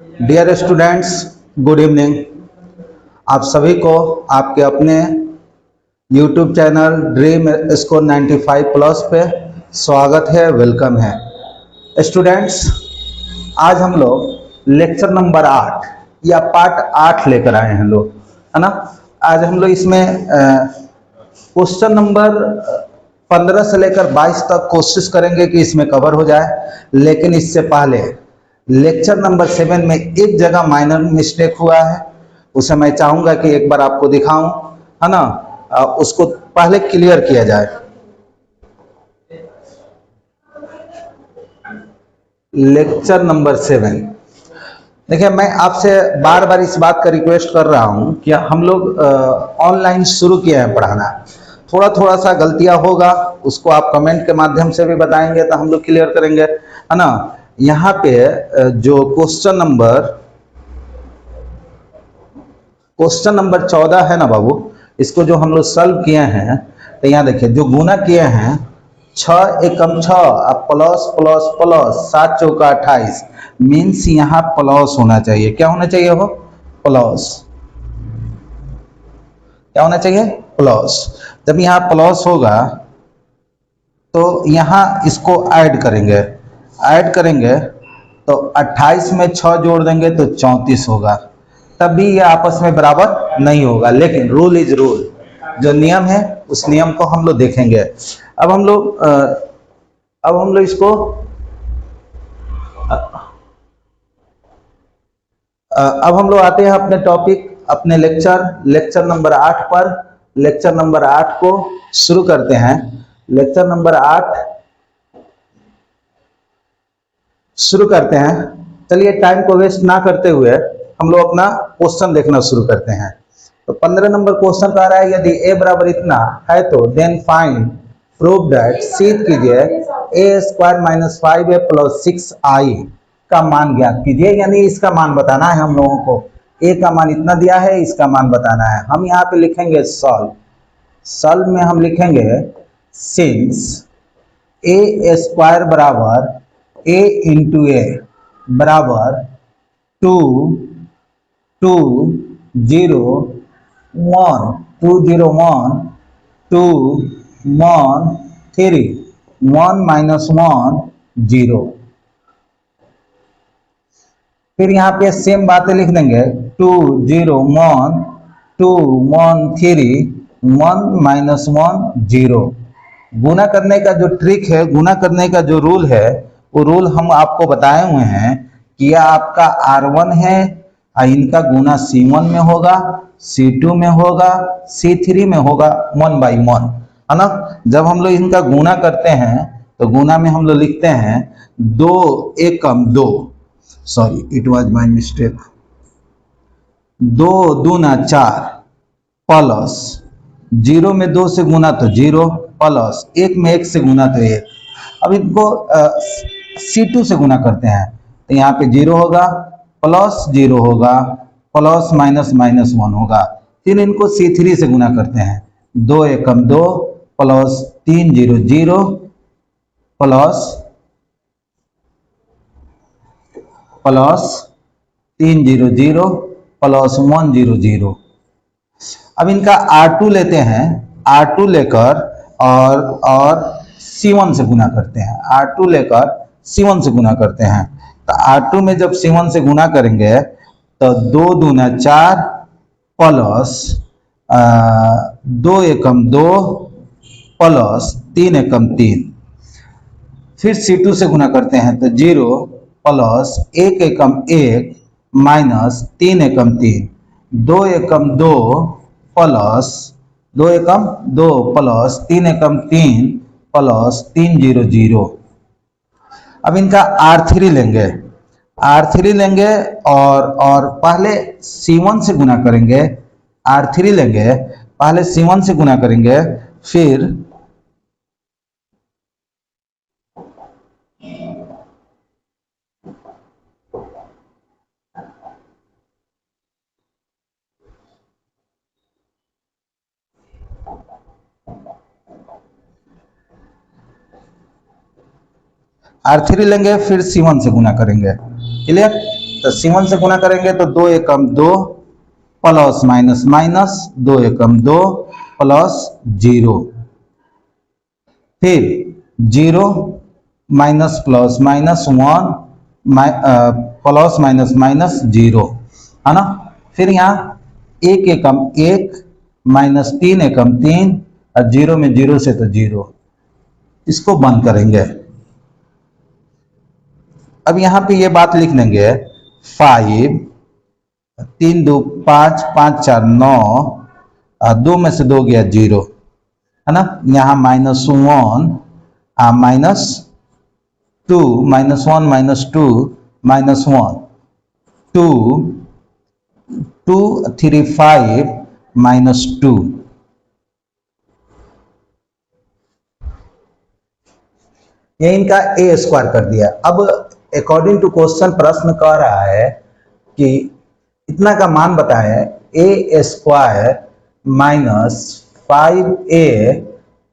Dear students, good evening. आप सभी को आपके अपने YouTube channel dream score 95 plus पे स्वागत है, वेलकम है। स्टूडेंट्स, आज हम लोग लेक्चर नंबर 8 या पार्ट 8 लेकर आए हैं लोग, है ना। आज हम लोग इसमें क्वेश्चन नंबर 15 से लेकर 22 तक कोशिश करेंगे कि इसमें कवर हो जाए, लेकिन इससे पहले लेक्चर नंबर 7 में एक जगह माइनर मिस्टेक हुआ है, उसे मैं चाहूंगा कि एक बार आपको दिखाऊं, है ना। उसको पहले क्लियर किया जाए। लेक्चर नंबर 7, देखिए, मैं आपसे बार बार इस बात का रिक्वेस्ट कर रहा हूं कि हम लोग ऑनलाइन शुरू किए हैं पढ़ाना। थोड़ा थोड़ा सा गलतियां होगा, उसको आप कमेंट के माध्यम से भी बताएंगे तो हम लोग क्लियर करेंगे, है ना। यहाँ पे जो क्वेश्चन नंबर 14 है ना बाबू, इसको जो हम लोग सॉल्व किए हैं, तो यहाँ देखिए जो गुना किए हैं 6 एकम 6 अब प्लस प्लस प्लस 7 चौका 28, मीन्स यहाँ प्लस होना चाहिए। क्या होना चाहिए? हो प्लस। क्या होना चाहिए? प्लस। जब यहाँ प्लस होगा तो यहाँ इसको ऐड करेंगे तो 28 में 6 जोड़ देंगे तो 34 होगा। तभी ये आपस में बराबर नहीं होगा, लेकिन रूल इज रूल, जो नियम है उस नियम को हम लोग देखेंगे। अब हम लोग इसको अब हम लोग आते हैं अपने टॉपिक, अपने लेक्चर नंबर 8 पर। लेक्चर नंबर 8 को शुरू करते हैं। लेक्चर नंबर 8 शुरू करते हैं। चलिए, टाइम को वेस्ट ना करते हुए हम लोग अपना क्वेश्चन देखना शुरू करते हैं। तो 15 नंबर क्वेश्चन कह रहा है, यदि a बराबर इतना है तो देन फाइंड प्रूव दैट, सिद्ध कीजिए a square minus 5a plus 6i का मान ज्ञात कीजिए। यानी इसका मान बताना है हम लोगों को। a का मान इतना दिया है, इसका मान बताना है। हम यहाँ पे लिखेंगे सॉल्व में हम लिखेंगे सिंस a स्क्वायर बराबर a इंटू ए बराबर 2 2 0 1 2 0 1 2 1 3 1 माइनस 1 0। फिर यहाँ पे सेम बातें लिख देंगे 2 0 1 2 1 3 1 माइनस 1 0। गुना करने का जो ट्रिक है, गुना करने का जो रूल है, वो रूल हम आपको बताए हुए हैं कि यह आपका R1 है, इनका गुना C1 में होगा, C2 में होगा, C3 में होगा, 1 बाई 1, है ना। जब हम लोग इनका गुना करते हैं तो गुना में हम लोग लिखते हैं 2 एकम 2, sorry it was my mistake, 2 दूना 4 प्लस 0 में 2 से गुना तो 0 प्लस 1 में 1 से गुना तो 1। अब इनको C2 से गुना करते हैं तो यहाँ पे 0 होगा प्लस 0 होगा प्लस माइनस माइनस 1 होगा। फिर इनको C3 से गुना करते हैं 2 एकम 2 प्लस 3 0 0 प्लस 3 0 0 प्लस 1 0 0। अब इनका R2 लेते हैं, R2 लेकर और C1 से गुना करते हैं, R2 लेकर C1 से गुना करते हैं। तो R2 में जब C1 से गुना करेंगे तो 2 दूना 4 प्लस 2 एकम 2 प्लस 3 एकम 3। फिर C2 से गुना करते हैं तो 0 प्लस 1 एकम 1 माइनस 3 एकम 3, 2 एकम 2 प्लस 2 एकम 2 प्लस 3 एकम 3 प्लस 3 0 0। अब इनका R3 लेंगे, R3 लेंगे और पहले C1 से गुना करेंगे। R3 लेंगे, पहले C1 से गुना करेंगे, फिर R3 लेंगे, फिर C1 से गुना करेंगे। क्लियर? तो C1 से गुना करेंगे तो 2 एकम 2 प्लस माइनस माइनस 2 एकम 2 प्लस 0, फिर 0 minus plus minus 1 plus minus minus 0 है ना। फिर यहाँ 1 एकम 1 माइनस 3 एकम 3 और 0 में 0 से तो 0, इसको बंद करेंगे। अब यहाँ पे ये बात लिख देंगे 5 3 2 5 5 4 9 2 में से 2 गया 0 है ना। यहाँ -1 माइनस 2 -1 -2 -1 2 2 3 5 -2, ये इनका ए स्क्वायर कर दिया। अब अकॉर्डिंग टू क्वेश्चन प्रश्न कह रहा है कि इतना का मान बताएं, ए square minus 5a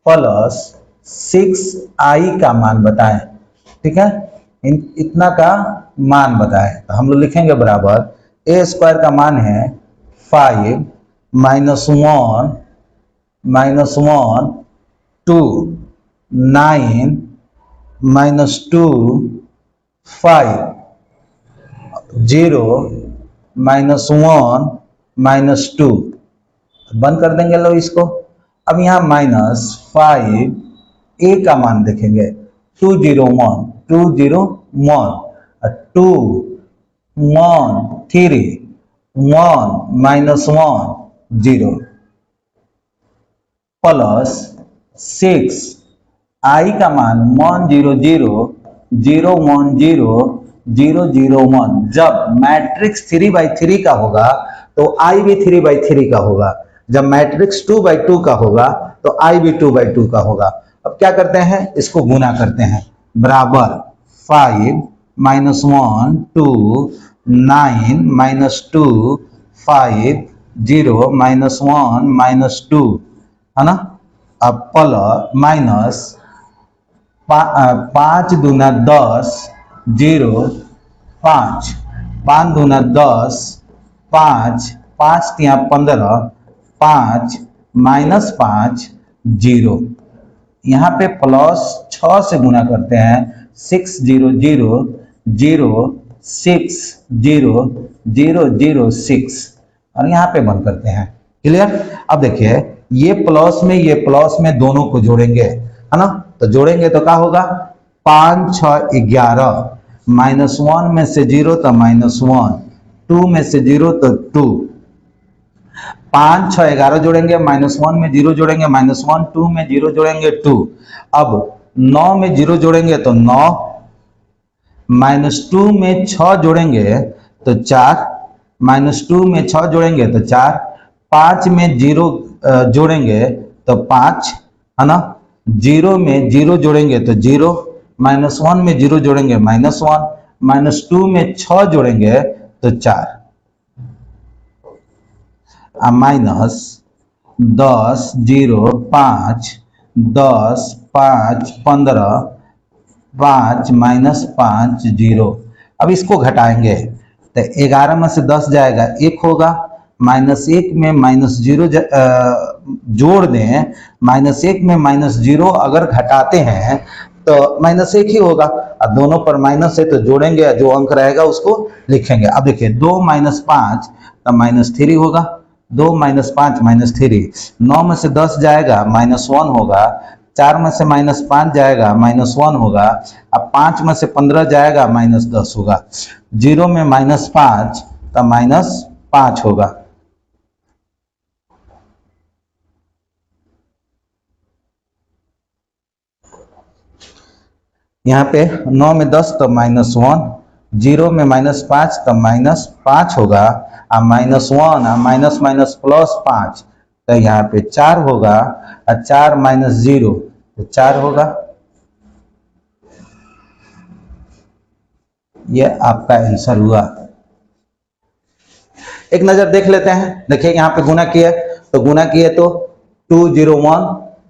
plus 6i का मान बताएं। ठीक है, इतना का मान बताएं तो हम लोग लिखेंगे बराबर ए स्क्वायर का मान है 5 -1 2 9 -2 5 0 -1 -2, बंद कर देंगे लो इसको। अब यहाँ -5 a का मान देखेंगे 201 201 2 1 3 1 -1 0 प्लस 6 i का मान 100 0 1 0 0 0 1। जब मैट्रिक्स 3/3 का होगा तो i भी 3/3 का होगा, जब मैट्रिक्स 2/2 का होगा तो i भी 2/2 का होगा। अब क्या करते हैं, इसको गुना करते हैं, बराबर 5 -1 2 9 -2 5 0 -1 -2 है ना। अब प्लस माइनस 5 दूना 10 0 5 5 दूना 10 5 5 तिया 15 5 -5 0। यहाँ पे प्लस 6 से गुना करते हैं 6 0 0 0 6 0 0 0 6 और यहाँ पे बंद करते हैं। क्लियर। अब देखिए ये प्लस में दोनों को जोड़ेंगे है ना, तो जोड़ेंगे तो क्या होगा 5 6 11 -1 में से 0 तो -1 2 में से 0 तो 2 5 6 11 जोड़ेंगे, -1 में 0 जोड़ेंगे -1 2 में 0 जोड़ेंगे 2। अब 9 में 0 जोड़ेंगे तो 9 -2 में 6 जोड़ेंगे तो 4 -2 में 6 जोड़ेंगे तो 4 5 में 0 जोड़ेंगे तो 5 है ना। 0 में 0 जोड़ेंगे तो 0 -1 में 0 जोड़ेंगे -1 -2 में 6 जोड़ेंगे तो 4 माइनस 10 0 5 10 5 15 5 -5 0। अब इसको घटाएंगे तो 11 में से 10 जाएगा 1 होगा, -1 में -0 जोड़ दें, -1 में -0 अगर घटाते हैं तो -1 ही होगा और दोनों पर माइनस है तो जोड़ेंगे, जो अंक रहेगा उसको लिखेंगे। अब देखिए 2 -5 तो -3 होगा, 2 -5 -3, 9 में से 10 जाएगा -1 होगा, 4 में से -5 जाएगा -1 होगा, अब 5 में से 15 जाएगा -10 होगा, 0 में -5 तो -5 होगा। यहाँ पे 9 में 10 तो -1, 0 में -5 तो -5 होगा, और -1 माइनस माइनस प्लस 5 तो यहाँ पे 4 होगा, और 4 - 0 तो 4 होगा। ये आपका आंसर हुआ। एक नजर देख लेते हैं। देखिए यहाँ पे गुना किया तो 201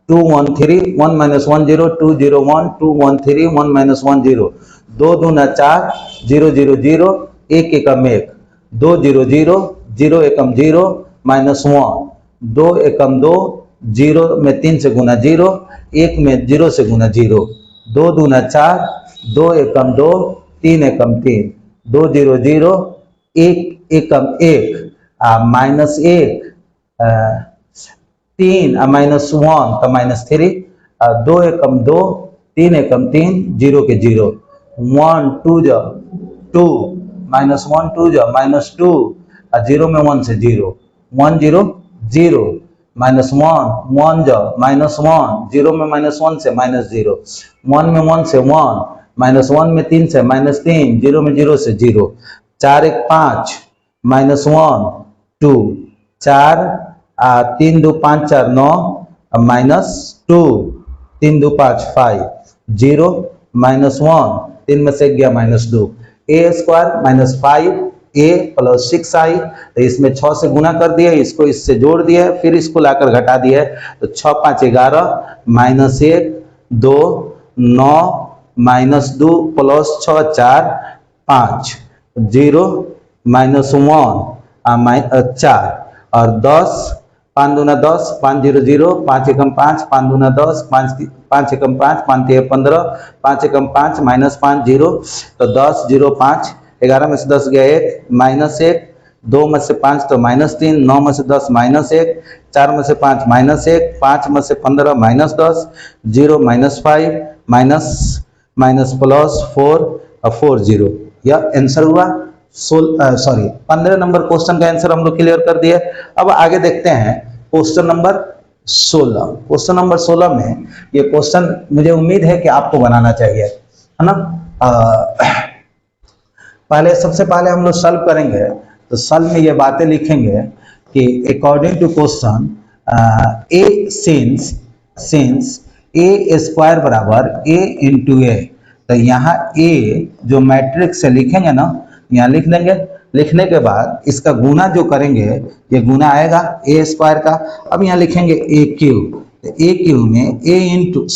213 1 - 10 201 213 1 - 10 2 दूना 4 0 0 0 एक एकम एक, 2 0 0, 0 एकम 0 माइनस 1, 2 एकम 2, 0 में 3 से गुना 0, 1 में 0 से गुना 0, 2 दूना 4, 2 एकम 2, 3 एकम 3, 2 0 0, 1 एकम 1, माइनस 1, 3 माइनस 1 का माइनस 3, 2 एकम 2, 3 एकम 3, 0 के 0, 1 2 जा 2, माइनस 1 2 जा माइनस 2, 0 में 1 से 0, 1 0 0, माइनस 1 1 जा माइनस 1, 0 में माइनस 1 से माइनस 0, 1 में 1 से 1, माइनस 1 में 3 से माइनस 3, 0 में 0 से 0, 4 1 5, माइनस 1 2, 4 3 2 5 4 9, माइनस 2, 3 2 5 5, 0 माइनस 1, 3 में से गया माइनस 2, ए स्क्वायर माइनस 5 ए प्लस 6i, तो इसमें 6 से गुना कर दिया, इसको इससे जोड़ दिया, फिर इसको लाकर घटा दिया, तो 6 5 11, माइनस 1 2 9, माइनस 2 प्लस 6 4 5, 0 माइनस 1 4, और 10 5 दूना 10, 5 0 0, 5 एकम 5, 5 दूना 10, 5 एकम 5, 5 3 15, 5 एकम 5 माइनस 5 0, तो 10 0 5, 11 में से 10 गया 1, माइनस 1, 2 में से 5 तो माइनस 3, 9 में से 10 माइनस 1, 4 में से 5 माइनस 1, 5 में से 15 minus 10, 0 minus 5, minus minus plus 4 और 4 0, यह आंसर हुआ। 15 नंबर क्वेश्चन का आंसर हम लोग क्लियर कर दिए। अब आगे देखते हैं क्वेश्चन नंबर 16। क्वेश्चन नंबर 16 में ये क्वेश्चन मुझे उम्मीद है कि आपको बनाना चाहिए, है ना। पहले सबसे पहले हम लोग सॉल्व करेंगे, तो सॉल्व में ये बातें लिखेंगे कि according to question A since A square बराबर ए इंटू ए, तो यहाँ ए जो मैट्रिक्स से लिखेंगे ना, यहाँ लिख देंगे। लिखने के बाद इसका गुना जो करेंगे, ये गुना आएगा ए स्क्वायर का। अब यहाँ लिखेंगे ए क्यू, तो ए क्यू में ए इंटू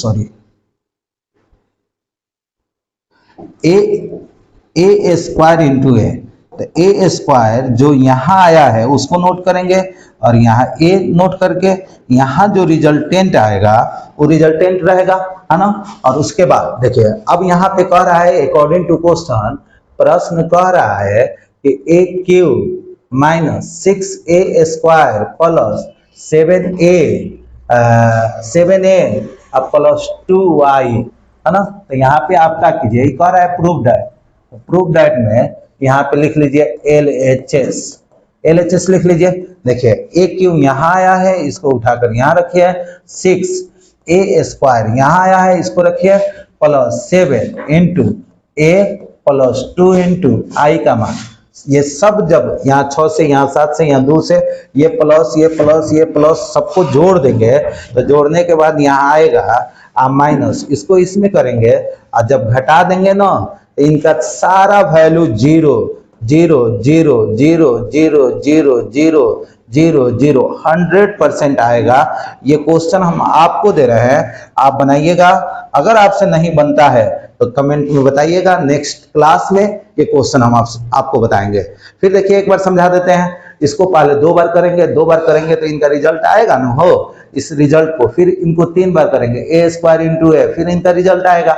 ए स्क्वायर इंटू ए, तो ए स्क्वायर जो यहाँ आया है उसको नोट करेंगे, और यहाँ ए नोट करके यहाँ जो रिजल्टेंट आएगा वो रिजल्टेंट रहेगा, है ना। और उसके बाद देखिए, अब यहाँ पे कह रहा है अकॉर्डिंग टू क्वेश्चन, प्रश्न कह रहा है कि A Q minus 6a square plus 7a plus 2i, है ना। तो यहाँ पे आप क्या कीजिए, कह रहा है प्रूफ दैट, प्रूफ दैट में यहाँ पे लिख लीजिए LHS लिख लीजिए। देखिए ए क्यू यहाँ आया है, इसको उठाकर यहाँ रखिए, 6a स्क्वायर यहाँ आया है, इसको रखिए, प्लस 7 इंटू ए प्लस 2 इंटू आई का मान। ये सब जब यहाँ 6 से, यहाँ 7 से, यहाँ 2 से, ये प्लस ये प्लस ये प्लस सबको जोड़ देंगे, तो जोड़ने के बाद यहाँ आएगा माइनस, इसको इसमें करेंगे, और जब घटा देंगे ना, इनका सारा वैल्यू 0 0 0 0 0 0 0 0 0 100% आएगा। ये क्वेश्चन हम आपको दे रहे हैं, आप बनाइएगा। अगर आपसे नहीं बनता है तो कमेंट में बताइएगा, नेक्स्ट क्लास में ये क्वेश्चन हम आपको बताएंगे। फिर देखिए एक बार समझा देते हैं, इसको पहले 2 बार करेंगे, 2 बार करेंगे तो इनका रिजल्ट आएगा ना, हो इस रिजल्ट को, फिर इनको 3 बार करेंगे, ए स्क्वायर इंटू ए, फिर इनका रिजल्ट आएगा।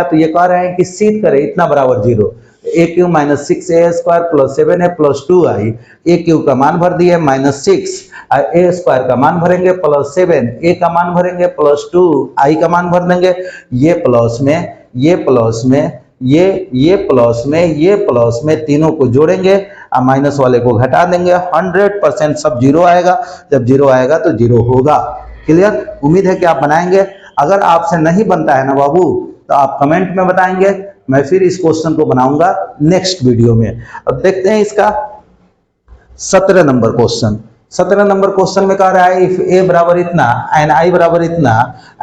तो ये कह रहे हैं कि सीध करें इतना बराबर 0, A Q minus 6a square plus 7a plus 2i, A Q का मान भर दिए माइनस 6, ए स्क्वायर का मान भरेंगे प्लस 7, ए का मान भरेंगे प्लस 2, आई का मान भर देंगे, ये प्लस में ये प्लस में ये प्लस में ये प्लस में, तीनों को जोड़ेंगे और माइनस वाले को घटा देंगे, 100% सब 0 आएगा। जब 0 आएगा तो 0 होगा। क्लियर? उम्मीद है कि आप बनाएंगे। अगर आपसे नहीं बनता है ना बाबू, तो आप कमेंट में बताएंगे, मैं फिर इस क्वेश्चन को बनाऊंगा नेक्स्ट वीडियो में। अब देखते हैं इसका 17 नंबर क्वेश्चन। 17 नंबर क्वेश्चन में कह रहा है इफ ए बराबर इतना एंड आई बराबर इतना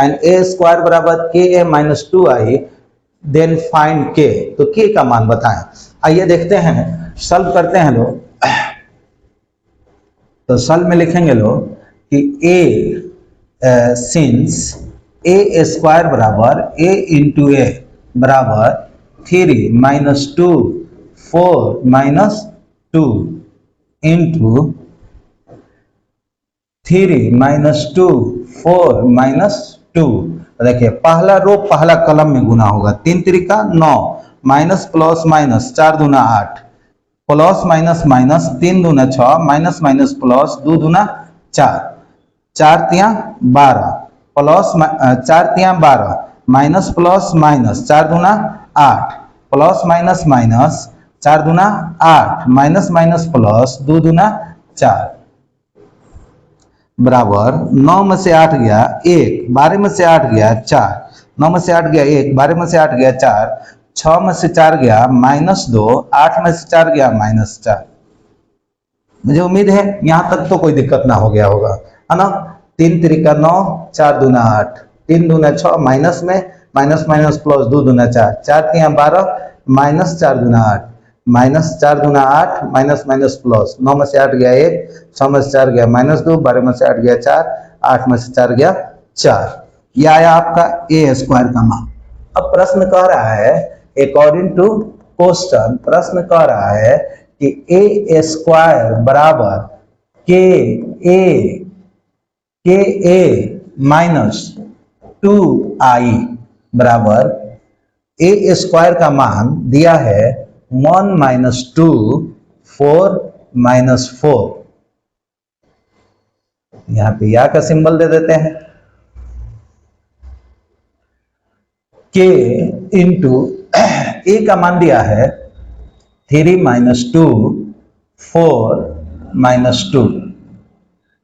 एंड ए स्क्वायर बराबर के ए माइनस 2i देन फाइंड के, तो के का मान बताएं। आइए देखते हैं, सॉल्व करते हैं लोग। तो सॉल्व में लिखेंगे लोग कि ए सिंस ए स्क्वायर बराबर ए इंटू ए बराबर 3 minus 2 4 minus 2 into 3 minus 2 4 minus 2। देखिए पहला रो पहला कलम में गुना होगा, 3 त्रिका 9 माइनस प्लस माइनस 4 दूना 8 प्लस माइनस माइनस 3 दूना 6 माइनस माइनस प्लस 2 दूना 4 4 तिया 12 प्लस 4 तिया 12 माइनस प्लस माइनस 4 दूना 8 प्लस माइनस माइनस 4 दूना 8 माइनस माइनस प्लस 2 दूना 4 बराबर 9 में से 8 गया 1, 12 में से 8 गया 4, 9 में से 8 गया 1, 12 में से 8 गया 4, 6 में से 4 गया -2, 8 में से 4 गया -4। मुझे उम्मीद है यहाँ तक तो कोई दिक्कत ना हो गया होगा, है ना। 3 त्रिका 9 4 दूना 8 3 दूना 6 माइनस में माइनस माइनस प्लस 2 दूना 4 4 तिया 12 माइनस 4 दूना 8 माइनस 4 दूना 8 माइनस माइनस प्लस 9 में से 8 गया 1, 6 में से 4 गया -2, 12 में से 8 गया 4, 8 में से 4 गया 4। यह आया आपका ए स्क्वायर का मान। अब प्रश्न कह रहा है अकॉर्डिंग टू क्वेश्चन, प्रश्न कह रहा है कि ए स्क्वायर बराबर के ए माइनस 2i बराबर ए स्क्वायर का मान दिया है 1 माइनस 2 4 माइनस 4। यहां पे या का सिंबल दे देते हैं। के इंटू ए का मान दिया है 3 माइनस 2 4 माइनस 2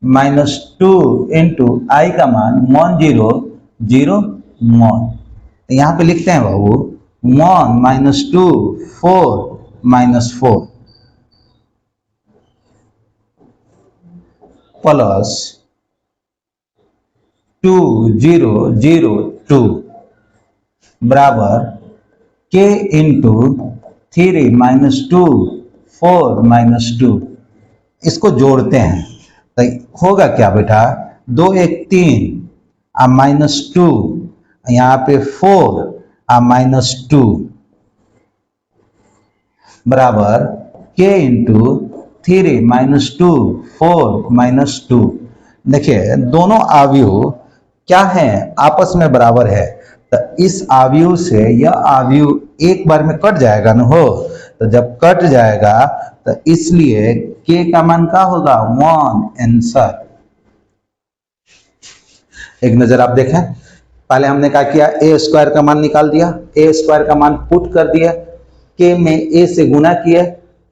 माइनस 2 इंटू आई का मान 1 0 0 1। यहां पे लिखते हैं बाबू 1 माइनस 2 4 माइनस 4 प्लस 2 0 0 2 बराबर के इंटू 3 माइनस 2 4 माइनस 2। इसको जोड़ते हैं तो होगा क्या बेटा, 2 1 3 माइनस 2 यहाँ पे 4 माइनस 2 बराबर के इंटू 3 माइनस 2 4 माइनस 2। देखिए दोनों अवयव क्या है, आपस में बराबर है, तो इस अवयव से यह अवयव एक बार में कट जाएगा ना हो, तो जब कट जाएगा तो इसलिए के का मान क्या होगा 1 आंसर। एक नजर आप देखें, पहले हमने क्या किया, ए स्क्वायर का मान निकाल दिया, ए स्क्वायर का मान पुट कर दिया, के में ए से गुना किए,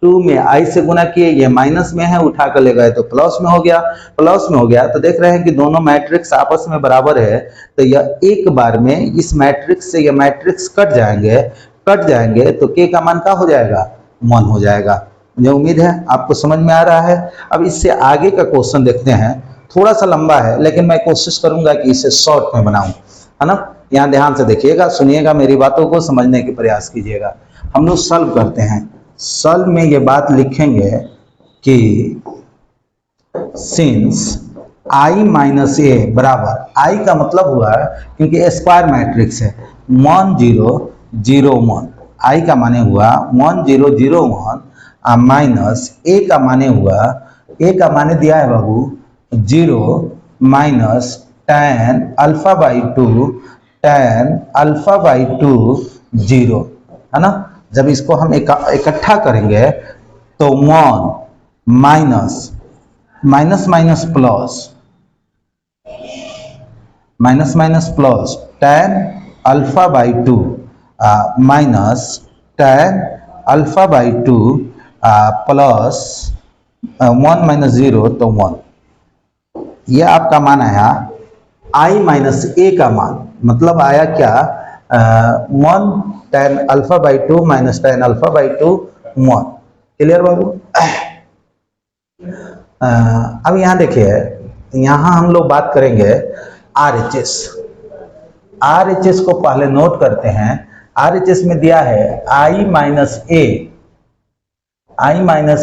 2 में आई से गुना किए, ये माइनस में है उठा कर ले गए तो प्लस में हो गया, प्लस में हो गया तो देख रहे हैं कि दोनों मैट्रिक्स आपस में बराबर है, तो यह एक बार में इस मैट्रिक्स से यह मैट्रिक्स कट जाएंगे तो के का मान क्या हो जाएगा 1 हो जाएगा। मुझे उम्मीद है आपको समझ में आ रहा है। अब इससे आगे का क्वेश्चन देखते हैं, थोड़ा सा लंबा है लेकिन मैं कोशिश करूंगा कि इसे शॉर्ट में बनाऊं, है ना। यहाँ ध्यान से देखिएगा, सुनिएगा, मेरी बातों को समझने के प्रयास कीजिएगा। हम लोग सॉल्व करते हैं। सॉल्व में ये बात लिखेंगे कि सिंस i माइनस ए बराबर, i का मतलब हुआ क्योंकि स्क्वायर मैट्रिक्स है 1 0 0 1, i का माने हुआ 1 0 0 1 माइनस ए का माने हुआ, ए का माने दिया है बाबू 0 minus tan alpha by 2 tan alpha by 2 0, है ना। जब इसको हम इकट्ठा करेंगे तो 1 minus minus minus plus minus minus plus tan alpha by 2 minus tan alpha by 2 plus 1 minus 0 तो 1। यह आपका मान आया i माइनस ए का मान, मतलब आया क्या 1 tan alpha by 2 minus tan alpha by 2 1। Clear बाबू। अब यहाँ देखिए, यहाँ हम लोग बात करेंगे RHS। RHS को पहले नोट करते हैं। RHS में दिया है i minus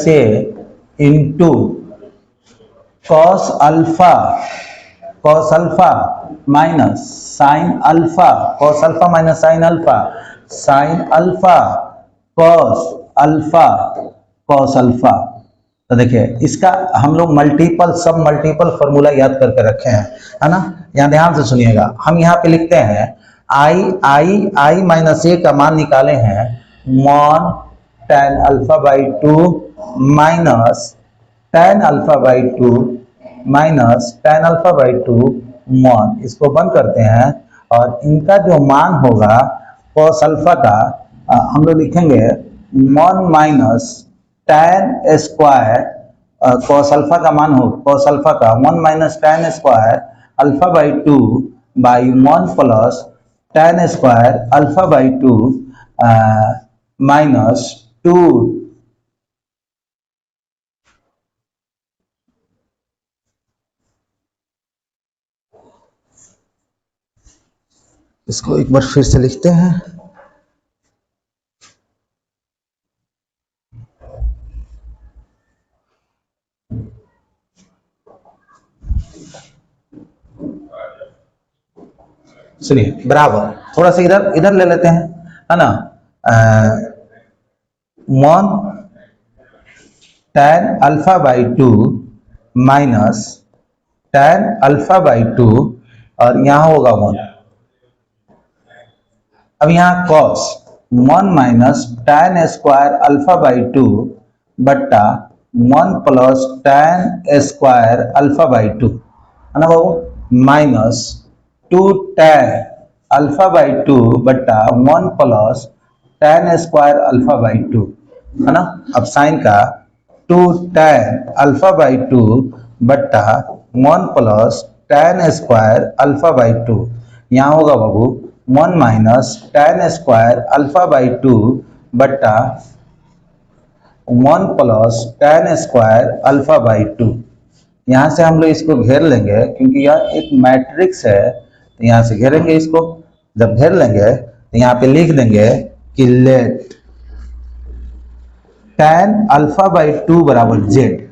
A into cos alpha minus sine alpha, cos alpha minus sine alpha cos alpha cos alpha. तो देखिए इसका हम लोग मल्टीपल सब मल्टीपल फॉर्मूला याद करके रखे हैं, है ना। यहाँ ध्यान से सुनिएगा, हम यहाँ पे लिखते हैं आई माइनस ए का मान निकाले हैं मॉन tan alpha by 2 minus tan alpha by 2 minus tan alpha by 2 मॉन। इसको बंद करते हैं और इनका जो मान होगा कॉस अल्फा का हम लोग लिखेंगे मॉन minus tan square cos alpha का मान हो कॉस अल्फा का 1 minus tan square alpha by 2 by 1 plus tan square alpha by 2 minus 2 इसको एक बार फिर से लिखते हैं। सुनिए बराबर, थोड़ा सा इधर इधर ले लेते हैं, है ना। मॉन tan alpha by 2 minus tan alpha by 2 और यहां होगा 1। अब यहाँ cos 1 minus tan square alpha by 2 बट्टा 1 plus tan square alpha by 2, है ना बाबू, माइनस 2 टेन अल्फा बाई 2 बट्टा 1 plus tan square alpha by 2, है ना। अब साइन का 2 टेन अल्फा बाई 2 बट्टा 1 plus tan square alpha by 2, यहाँ होगा बाबू 1 minus tan square alpha by 2 बट्टा 1 plus tan square alpha by 2। यहाँ से हम लोग इसको घेर लेंगे क्योंकि यह एक मैट्रिक्स है, तो यहाँ से घेरेंगे इसको। जब घेर लेंगे तो यहाँ पे लिख देंगे कि लेट टेन अल्फा बाई 2 बराबर जेड।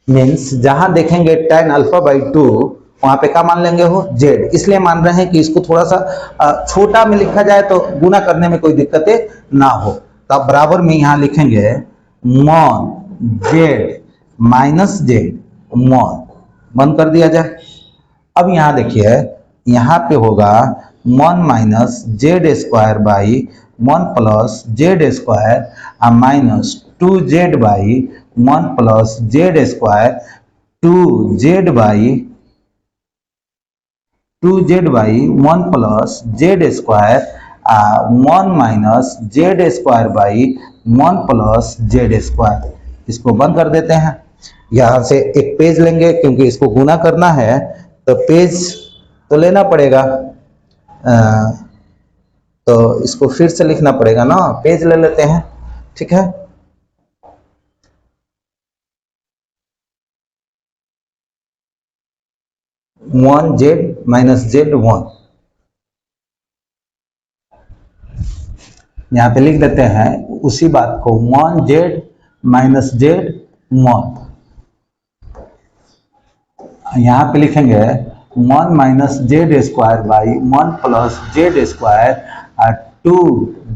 मीन्स जहां देखेंगे टेन अल्फा बाई 2 वहां पे क्या मान लेंगे हो, जेड। इसलिए मान रहे हैं कि इसको थोड़ा सा छोटा में लिखा जाए तो गुना करने में कोई दिक्कतें ना हो। तो अब बराबर में यहां लिखेंगे मॉन जेड माइनस जेड मॉन, बंद कर दिया जाए। अब यहां देखिए यहाँ पे होगा 1 minus Z square by 1 plus Z square minus 2 Z by 1 plus Z square 2 Z by 1 plus Z square 1 minus Z square by 1 plus Z square. इसको बंद कर देते हैं। यहाँ से एक पेज लेंगे क्योंकि इसको गुना करना है तो पेज तो लेना पड़ेगा, तो इसको फिर से लिखना पड़ेगा ना, पेज ले लेते हैं, ठीक है। वन जेड माइनस जेड 1, यहाँ पे लिख देते हैं उसी बात को 1 जेड माइनस जेड 1। यहाँ पे लिखेंगे 1 minus Z square by 1 plus Z square 2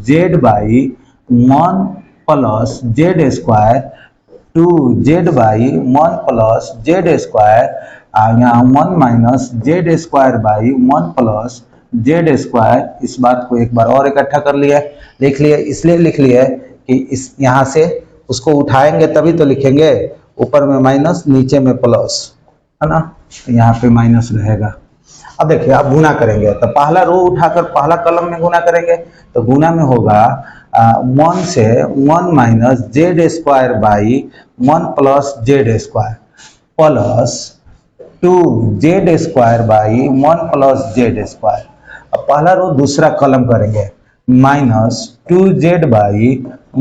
Z by 1 plus Z square 2 Z by 1 plus Z square, यहाँ 1 minus Z square by 1 plus Z square. इस बात को एक बार और इकट्ठा कर लिया, लिख लिए, इसलिए लिख लिए कि इस यहाँ से उसको उठाएंगे तभी तो लिखेंगे, ऊपर में माइनस नीचे में प्लस, है ना, तो यहाँ पे माइनस रहेगा। अब देखिए आप गुना करेंगे तो पहला रो उठाकर पहला कलम में गुना करेंगे तो गुना में होगा 1 से 1 minus Z square by 1 plus Z square plus 2 Z square by 1 plus Z square. अब पहला रो दूसरा कलम करेंगे minus 2 Z by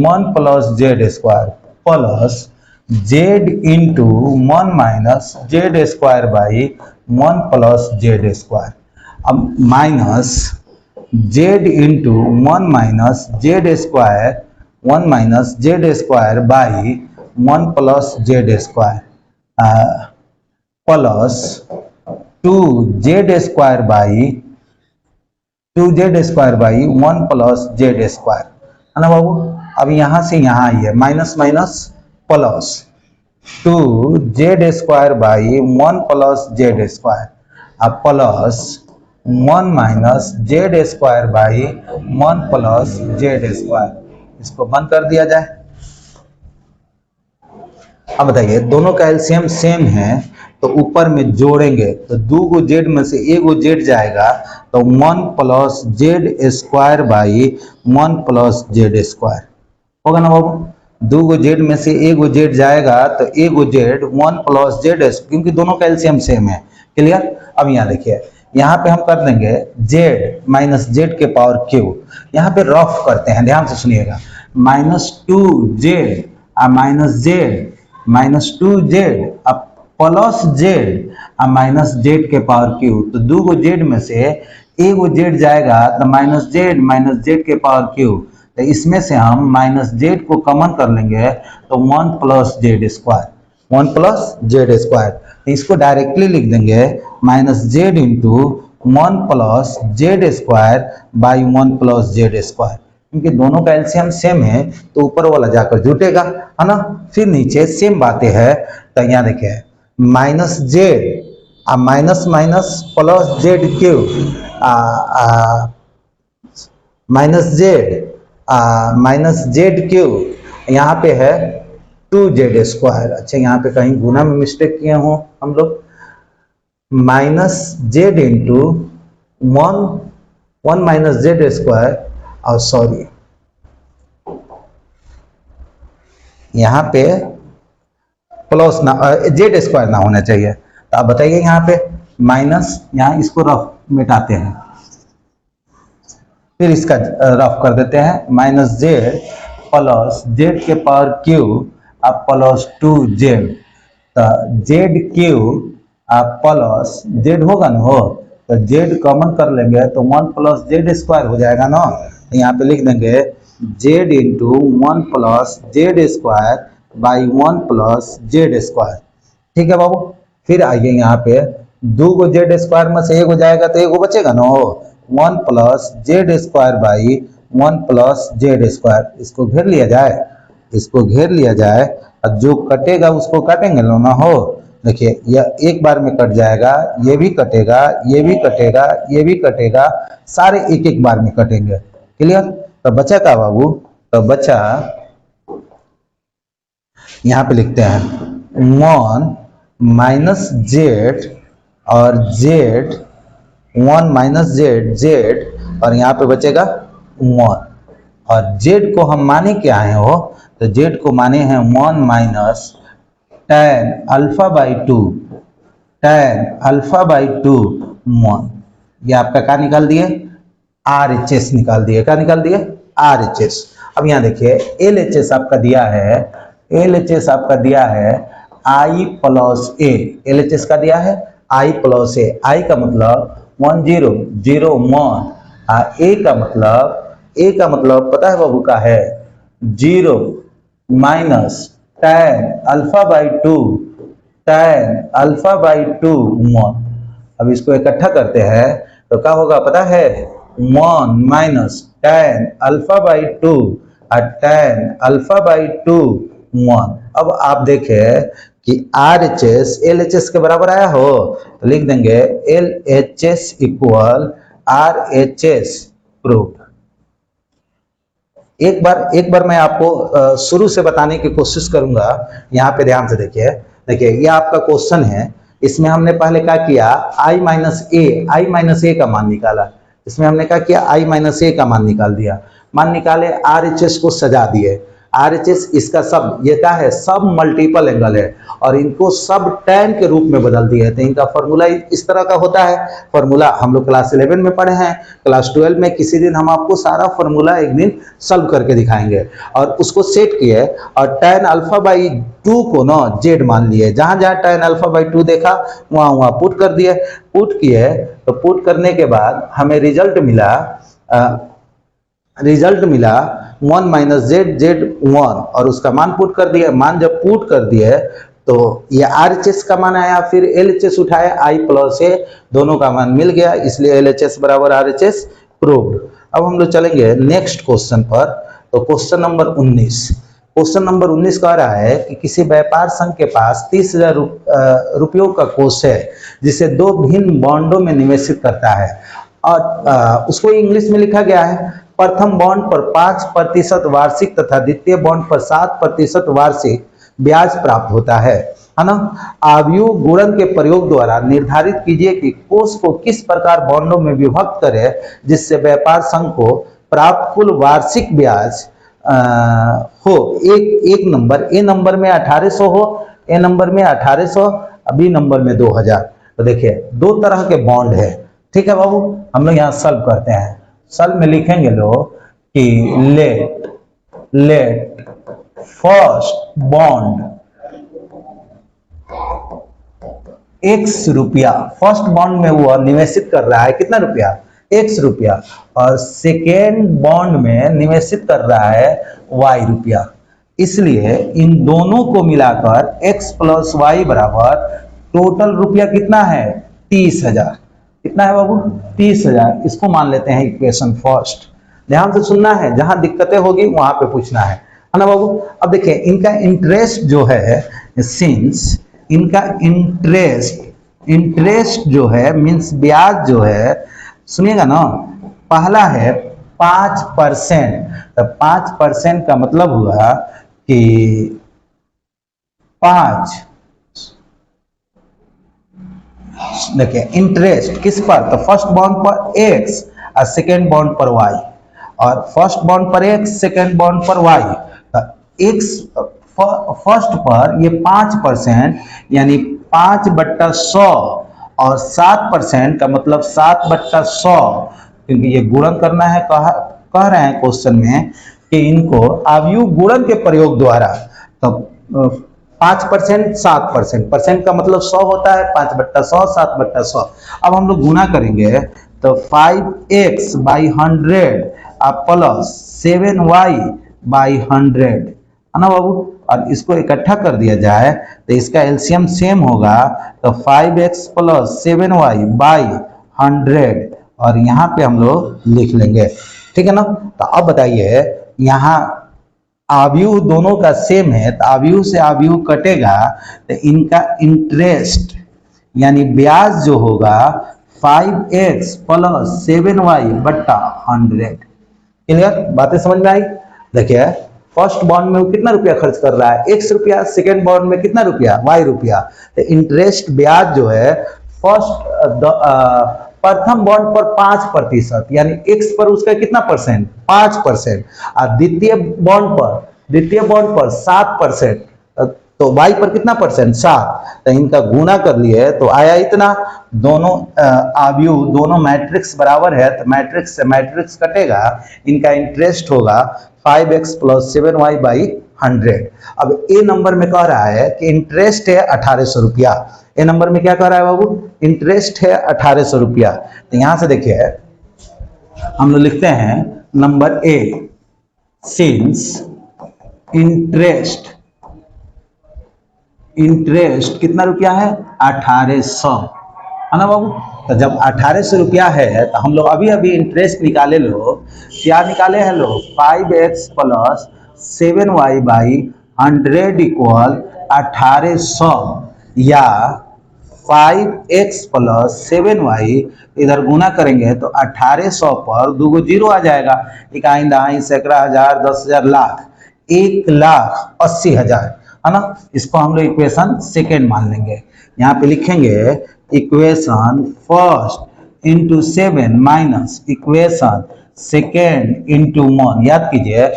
1 plus Z square plus Z into 1 minus Z square by 1 plus Z square. अब minus Z into 1 minus Z square 1 minus Z square by 1 plus Z square plus 2 Z square by 1 plus Z square, है ना बाबू। अब यहाँ से यहाँ आई है minus minus plus 2z² by 1 plus z², अब plus 1 minus z² by 1 plus z²। इसको बंद कर दिया जाए। अब बताइए दोनों का एलसीएम सेम है तो ऊपर में जोड़ेंगे तो 2 गो जेड में से 1 गो जेड जाएगा तो 1 plus z² by 1 plus z² होगा ना बाबू। 2 गो जेड में से 1 गो जेड जाएगा तो 1 गो जेड 1 प्लस z, क्योंकि दोनों का एलसीएम सेम है। क्लियर। अब यहाँ देखिए यहाँ पे हम कर देंगे z माइनस जेड के पावर क्यू। यहाँ पे रफ करते हैं, ध्यान से सुनिएगा। -2z minus Z minus 2z अब प्लस जेड माइनस जेड के पावर क्यू। तो 2 गो जेड में से 1 गो जेड जाएगा तो माइनस जेड के पावर क्यू। तो इसमें से हम माइनस जेड को कॉमन कर लेंगे तो 1 प्लस z², 1 प्लस z²। तो इसको डायरेक्टली लिख देंगे minus Z into 1 plus z² by 1 plus z², क्योंकि दोनों का एलसीएम सेम है तो ऊपर वाला जाकर जुटेगा, है ना। फिर नीचे सेम बातें है तो यहाँ देखिए minus Z minus minus plus z³ minus z³ यहाँ पे है 2z²। अच्छा यहाँ पे कहीं गुना में मिस्टेक किए हों हम लोग। Minus Z into 1 minus z² और सॉरी यहाँ पे प्लस ना z² ना होना चाहिए। तो आप बताइए यहाँ पे माइनस, यहाँ इसको रफ मिटाते हैं फिर इसका रफ कर देते हैं। माइनस जेड प्लस जेड के पावर क्यू अब प्लस 2z, तो z³ प्लस जेड होगा ना, हो तो जेड कॉमन कर लेंगे तो 1 प्लस z² हो जाएगा ना। तो यहाँ पे लिख देंगे z into 1 plus z² by 1 plus z²। ठीक है बाबू। फिर आइए यहाँ पे 2 गो z² में से 1 हो जाएगा तो 1 गो बचेगा ना, 1 plus z² by 1 plus z²। इसको घेर लिया जाए, इसको घेर लिया जाए और जो कटेगा उसको काटेंगे ना, हो देखिए यह एक बार में कट जाएगा, ये भी कटेगा, ये भी कटेगा, ये भी कटेगा, सारे एक एक बार में कटेंगे। क्लियर। तो बचा क्या बाबू, तो बचा यहाँ पे लिखते हैं 1 माइनस जेड और जेड 1 माइनस जेड और यहाँ पे बचेगा 1 और जेड को हम माने क्या है, हो तो जेड को माने हैं 1 माइनस tan अल्फा बाई 2 1। ये आपका क्या निकाल दिए, RHS निकाल दिए। क्या निकाल दिए, RHS। अब यहाँ देखिए LHS आपका दिया है, LHS आपका दिया है I प्लस A। LHS का दिया है I प्लस A। I का मतलब 1 0 0 1, A का मतलब पता है बाबू का है 0 माइनस tan अल्फा बाई 2 1। अब इसको इकट्ठा करते हैं तो क्या होगा पता है, 1 माइनस tan अल्फा बाई 2 और tan अल्फा बाई 2 1। अब आप देखें कि RHS LHS के बराबर आया हो तो लिख देंगे LHS इक्वल RHS प्रूफ। एक बार मैं आपको शुरू से बताने की कोशिश करूंगा। यहाँ पे ध्यान से देखिए ये आपका क्वेश्चन है। इसमें हमने पहले क्या किया, I माइनस ए का मान निकाला। इसमें हमने क्या किया, I माइनस ए का मान निकाल दिया। मान निकाले, RHS को सजा दिए। RHS इसका सब ये क्या है, सब मल्टीपल एंगल है और इनको सब tan के रूप में बदल दिए। तो इनका फॉर्मूला इस तरह का होता है। फॉर्मूला हम लोग क्लास 11 में पढ़े हैं, क्लास 12 में किसी दिन हम आपको सारा फॉर्मूला एक दिन सॉल्व करके दिखाएंगे। और उसको सेट किए और tan अल्फा बाई 2 को ना जेड मान लिए। जहां जहां tan अल्फा बाई 2 देखा वहां पुट कर दिए। पुट किए तो पुट करने के बाद हमें रिजल्ट मिला 1 माइनस जेड 1 और उसका मान पुट कर दिया। मान जब पुट कर दिए तो ये RHS का मान आया, फिर LHS उठाए I प्लस A, दोनों का मान मिल गया, इसलिए LHS बराबर RHS प्रूव्ड। अब हम लोग चलेंगे नेक्स्ट क्वेश्चन पर। तो तो क्वेश्चन नंबर 19, क्वेश्चन नंबर 19 कह रहा है कि किसी व्यापार संघ के पास 30,000 रुपयों का कोष है जिसे दो भिन्न बॉन्डों में निवेशित करता है और उसको इंग्लिश में लिखा गया है। प्रथम बॉन्ड पर 5% वार्षिक तथा द्वितीय बॉन्ड पर 7% वार्षिक ब्याज प्राप्त होता है ना। आव्यूह गुणन के प्रयोग द्वारा निर्धारित कीजिए कि कोष को किस प्रकार बॉन्डों में विभक्त करें जिससे व्यापार संघ को प्राप्त कुल वार्षिक ब्याज हो। एक नंबर, ए नंबर में 1800 हो, ए नंबर में 1800, बी नंबर में 2000। तो देखिए दो तरह के बॉन्ड है, ठीक है बाबू। हम लोग यहाँ सॉल्व करते हैं। सॉल्व में लिखेंगे लोग कि लेट फर्स्ट बॉन्ड x रुपया, फर्स्ट बॉन्ड में वो निवेशित कर रहा है कितना रुपया, x रुपया, और सेकेंड बॉन्ड में निवेशित कर रहा है y रुपया। इसलिए इन दोनों को मिलाकर x प्लस वाई बराबर टोटल रुपया कितना है 30,000। कितना है बाबू 30,000। इसको मान लेते हैं इक्वेशन फर्स्ट। ध्यान से सुनना है, जहां दिक्कतें होगी वहां पे पूछना है ना बाबू। अब देखिए इनका इंटरेस्ट जो है, सिंस इनका इंटरेस्ट जो है मीन्स ब्याज जो है, सुनिएगा ना, पहला है 5%। तो 5% का मतलब हुआ कि 5, देखिए इंटरेस्ट किस पर, तो फर्स्ट बॉन्ड पर x और सेकेंड बॉन्ड पर y, और फर्स्ट बॉन्ड पर x सेकेंड बॉन्ड पर y। x फर्स्ट पर ये 5% यानी 5/100 और 7% का मतलब 7/100, क्योंकि ये गुणन करना है। कह रहे हैं क्वेश्चन में कि इनको आव्यूह गुणन के प्रयोग द्वारा, तो 5% 7%, परसेंट का मतलब 100 होता है, 5/100 7/100। अब हम लोग गुना करेंगे तो 5x बाई 100 प्लस 7y/100 है ना बाबू। और इसको इकट्ठा कर दिया जाए तो इसका एलसीएम सेम होगा, तो 5x प्लस 7y/100, और यहाँ पे हम लोग लिख लेंगे, ठीक है ना। तो अब बताइए यहाँ आव्यूह दोनों का सेम है, तो आव्यूह से आव्यूह कटेगा तो इनका इंटरेस्ट यानी ब्याज जो होगा 5x प्लस 7y/100। क्लियर, बातें समझ में आई। देखिए फर्स्ट बॉन्ड में वो कितना रुपया खर्च कर रहा है x रुपया, सेकेंड बॉन्ड में कितना रुपया y रुपया। तो इंटरेस्ट ब्याज जो है प्रथम बॉन्ड पर 5% यानी x पर उसका कितना परसेंट 5%, और द्वितीय बॉन्ड पर 7%, तो y पर कितना परसेंट 7। तो इनका गुना कर लिए तो आया इतना। दोनों आव्यूह दोनों मैट्रिक्स बराबर है, तो मैट्रिक्स से मैट्रिक्स कटेगा, इनका इंटरेस्ट होगा 5x प्लस 7y/100। अब ए नंबर में कह रहा है कि इंटरेस्ट है 1800 रुपया। ए नंबर में क्या कह रहा है बाबू, इंटरेस्ट है 1800 रुपया। तो यहां से देखिए हम लोग लिखते हैं नंबर ए, सिंस इंटरेस्ट कितना रुपया है 1800, है ना बाबू। तो जब 1800 रुपया है तो हम लोग अभी अभी इंटरेस्ट निकाले लोग, क्या निकाले हैं लोग 5x प्लस 7y/100 इक्वल 1800, या 5x प्लस 7y इधर गुना करेंगे तो 1800 पर 2 जीरो आ जाएगा, इकाई दहाई सैकड़ा हजार 10,000 लाख 1,80,000, है ना। इसको हम लोग इक्वेशन सेकेंड मान लेंगे। यहाँ पे लिखेंगे equation first into 7 minus equation second into 1। याद कीजिए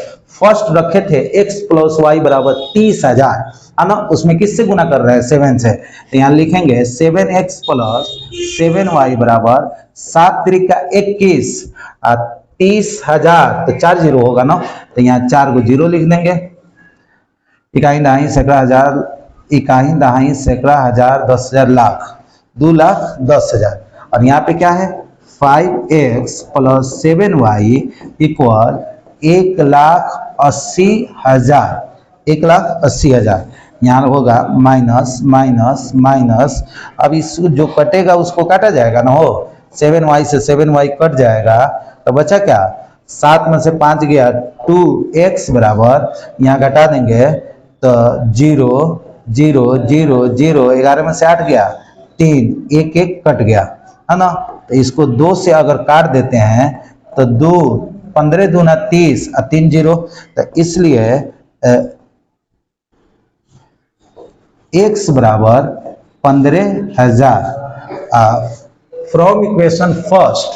फर्स्ट रखे थे x प्लस वाई बराबर 30,000, है ना, उसमें किससे गुना कर रहे हैं 7 से। तो यहाँ लिखेंगे 7x प्लस 7y बराबर 7 त्रिका 21 और 30,000, तो 4 जीरो होगा ना, तो यहाँ 4 को जीरो लिख देंगे। इकाई दहाई सैकड़ा हजार, इकाई दहाई सैकड़ा हजार 10,000 लाख 2,10,000, और यहाँ पे क्या है 5x प्लस 7y इक्वल 1,80,000, 1,80,000। यहाँ होगा माइनस माइनस माइनस, अब इस जो कटेगा उसको काटा जाएगा ना, हो 7y से 7y कट जाएगा, तो बचा क्या 7 में से 5 गया 2x बराबर, यहाँ घटा देंगे तो 0 0 0 0, 11 में से 8 गया 3, 1 1 कट गया है ना। तो इसको 2 से अगर काट देते हैं तो 2 15 दूना 30 और 3 0, तो इसलिए x बराबर 15,000। फ्रॉम इक्वेशन फर्स्ट